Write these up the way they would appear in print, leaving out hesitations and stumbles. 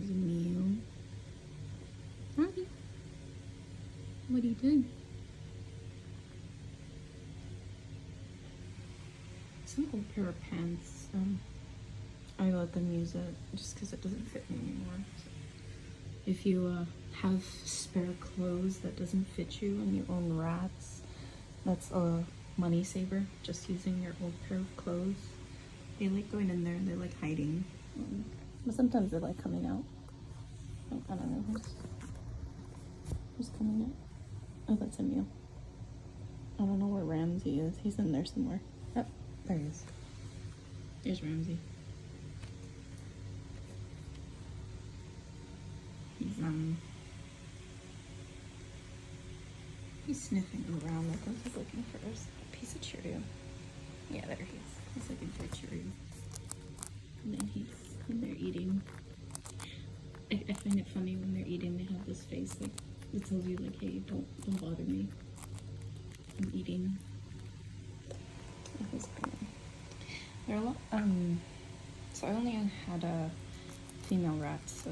There's a meal. Robbie, what are you doing? It's an old pair of pants. I let them use it just because it doesn't fit me anymore. So if you have spare clothes that doesn't fit you and you own rats, that's a money saver, just using your old pair of clothes. They like going in there and they like hiding. But sometimes they like coming out. I don't know who's coming out. Oh, that's Emil. I don't know where Ramsey is. He's in there somewhere. Oh, there he is. Here's Ramsey. He's sniffing around like he's looking for a piece of Cheerio. Yeah, there he is. He's looking for a Cheerio. And then he's in there eating. I find it funny when they're eating, they have this face like it tells you like, hey, don't bother me. I'm eating. There are a lot. So I only had a female rats. So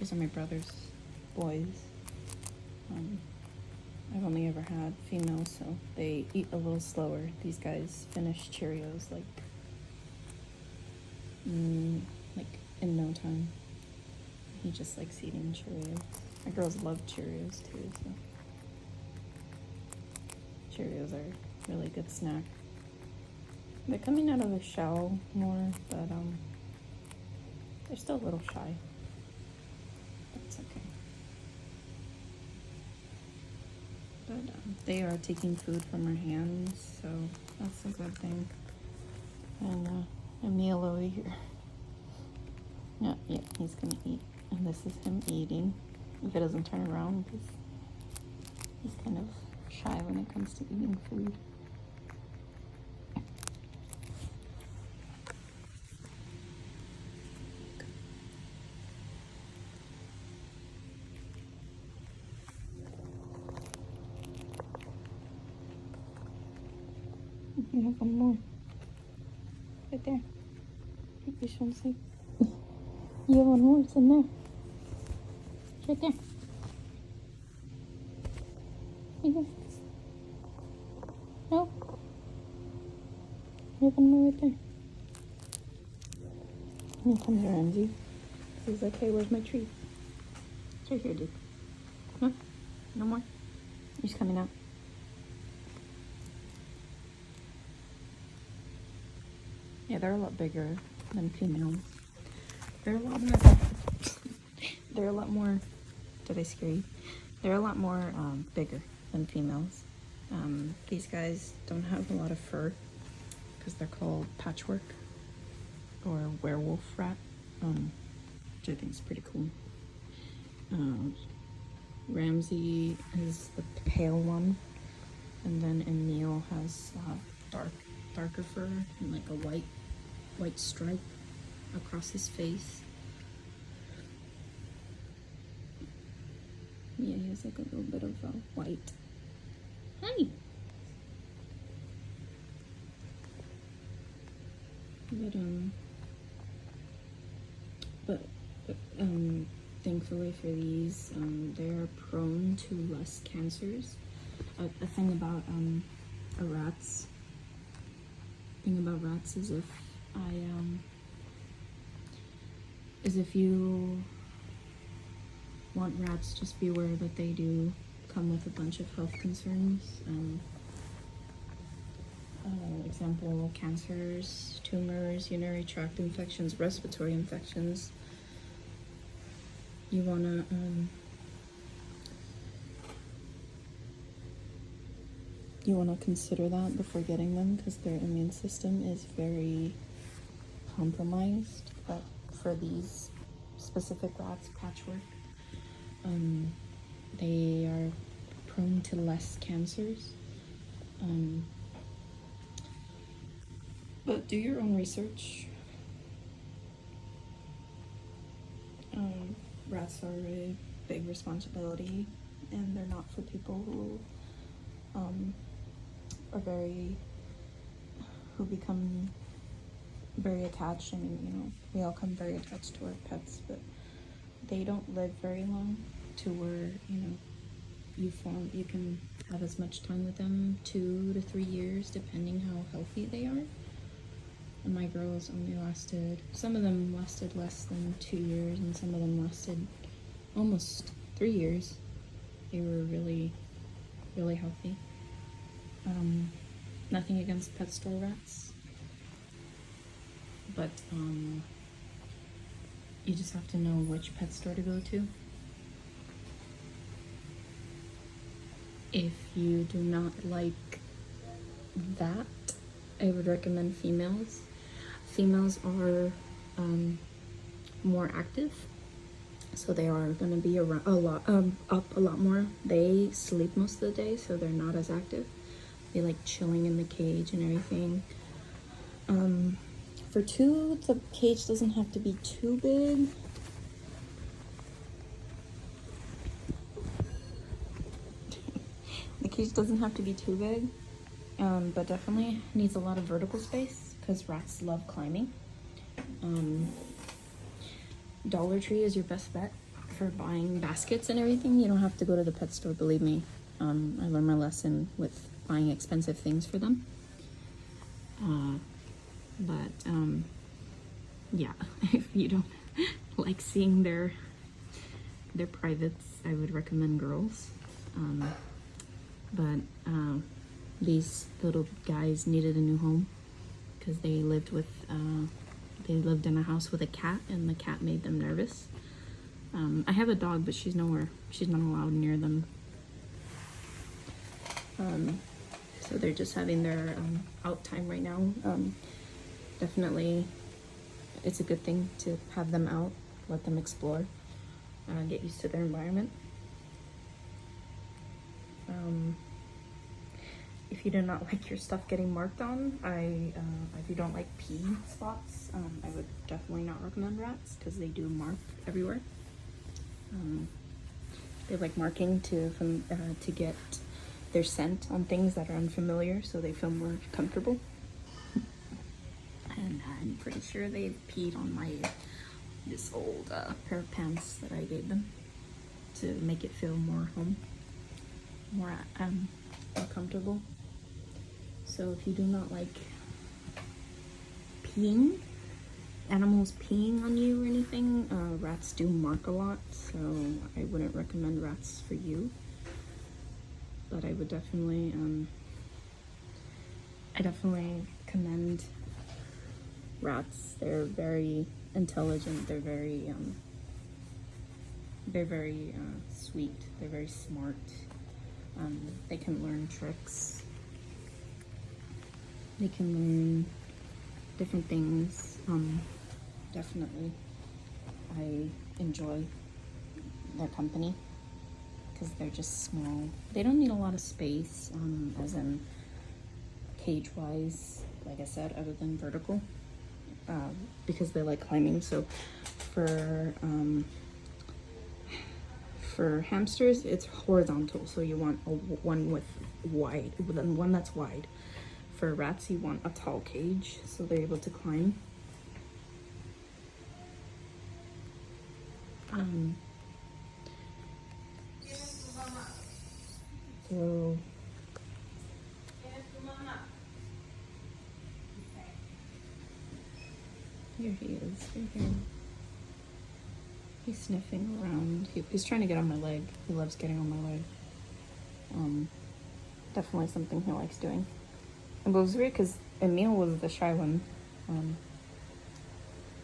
these are my brother's boys. I've only ever had females, so they eat a little slower. These guys finish Cheerios like in no time. He just likes eating Cheerios. My girls love Cheerios too, so Cheerios are a really good snack. They're coming out of the shell more, but they're still a little shy. That's okay. But they are taking food from our hands, so that's a good thing. And Emil over here. Yeah, he's gonna eat. And this is him eating. If it doesn't turn around, because he's kind of shy when it comes to eating food. You have one more. Right there. You should want to see. You have one more. It's in there. It's right there. Right there. No. You have one more right there. Here comes Ramsey. He's like, hey, where's my treat? It's right here, dude. Huh? No more? He's coming out. Yeah, they're a lot bigger than females. They're a lot more. They're a lot more. Did I scare you? They're a lot more bigger than females. These guys don't have a lot of fur because they're called patchwork or werewolf rat, which I think is pretty cool. Ramsey is the pale one, and then Emil has darker fur and like a white stripe across his face. Yeah, he has like a little bit of white. Hi. But thankfully for these, they are prone to less cancers. A thing about rats. Thing about rats is if you want rats, just be aware that they do come with a bunch of health concerns. Example, cancers, tumors, urinary tract infections, respiratory infections. You wanna consider that before getting them, because their immune system is very compromised. But for these specific rats, patchwork, they are prone to less cancers. But do your own research. Rats are a big responsibility, and they're not for people who who become very attached. I mean, you know, we all come very attached to our pets, but they don't live very long to where, you know, you can have as much time with them, 2 to 3 years, depending how healthy they are. And my girls only lasted, some of them lasted less than 2 years, and some of them lasted almost 3 years. They were really, really healthy. Nothing against pet store rats, but you just have to know which pet store to go to. If you do not like that, I would recommend females. Females are more active, so they are going to be around up a lot more. They sleep most of the day, so they're not as active. They like chilling in the cage and everything. For 2, the cage doesn't have to be too big. The cage doesn't have to be too big, but definitely needs a lot of vertical space because rats love climbing. Dollar Tree is your best bet for buying baskets and everything. You don't have to go to the pet store, believe me. I learned my lesson with buying expensive things for them. Yeah, if you don't like seeing their privates, I would recommend girls. These little guys needed a new home because they lived in a house with a cat, and the cat made them nervous. I have a dog, but she's not allowed near them. So they're just having their out time right now. Definitely, it's a good thing to have them out, let them explore, get used to their environment. If you do not like your stuff getting marked on, if you don't like pee spots, I would definitely not recommend rats because they do mark everywhere. They like marking to get their scent on things that are unfamiliar, so they feel more comfortable. And I'm pretty sure they've peed on this old pair of pants that I gave them to make it feel more more comfortable. So if you do not like animals peeing on you or anything, rats do mark a lot, so I wouldn't recommend rats for you. But I would definitely, commend rats. They're very intelligent. They're very sweet. They're very smart. They can learn tricks. They can learn different things. Definitely, I enjoy their company because they're just small. They don't need a lot of space, as in cage-wise, like I said, other than vertical, because they like climbing. So for hamsters, it's horizontal, so you want one that's wide. For rats, you want a tall cage so they're able to climb. So here he is. Here. He's sniffing around. He's trying to get on my leg. He loves getting on my leg. Definitely something he likes doing. But it was weird because Emil was the shy one.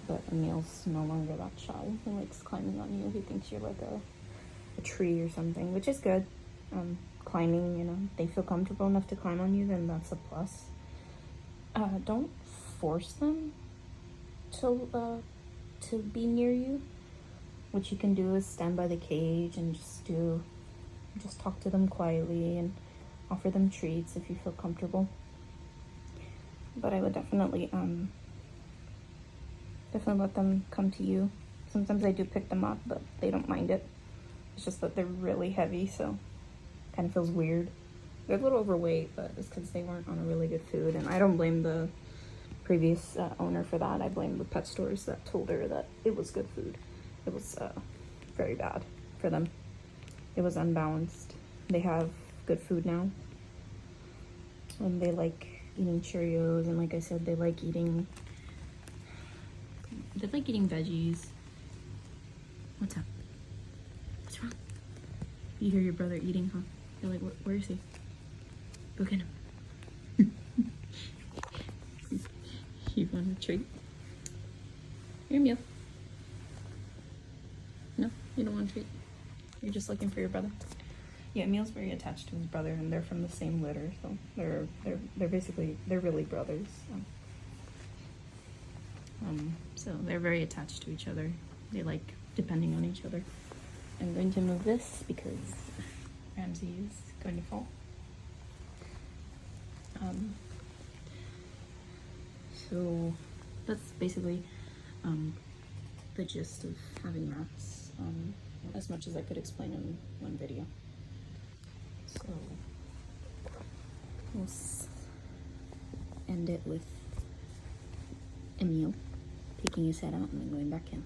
But Emil's no longer that shy. He likes climbing on you. He thinks you're like a tree or something, which is good. Climbing, you know, they feel comfortable enough to climb on you, then that's a plus. Don't force them to be near you. What you can do is stand by the cage and just talk to them quietly and offer them treats if you feel comfortable. But I would definitely let them come to you. Sometimes I do pick them up, but they don't mind it. It's just that they're really heavy, so it kind of feels weird. They're a little overweight, but it's because they weren't on a really good food, and I don't blame the previous owner for that. I blame the pet stores that told her that it was good food. It was very bad for them. It was unbalanced. They have good food now. And they like eating Cheerios, and like I said, they like eating veggies. What's up? What's wrong? You hear your brother eating, huh? You're like, where is he? Go get him. You want a treat? Here, meal. No, you don't want a treat. You're just looking for your brother. Yeah, Emil's very attached to his brother, and they're from the same litter, so they're basically really brothers. So they're very attached to each other. They like depending on each other. I'm going to move this because Ramsey is going to fall. So that's basically the gist of having rats, as much as I could explain in one video. So we'll end it with Emil peeking his head out and then going back in.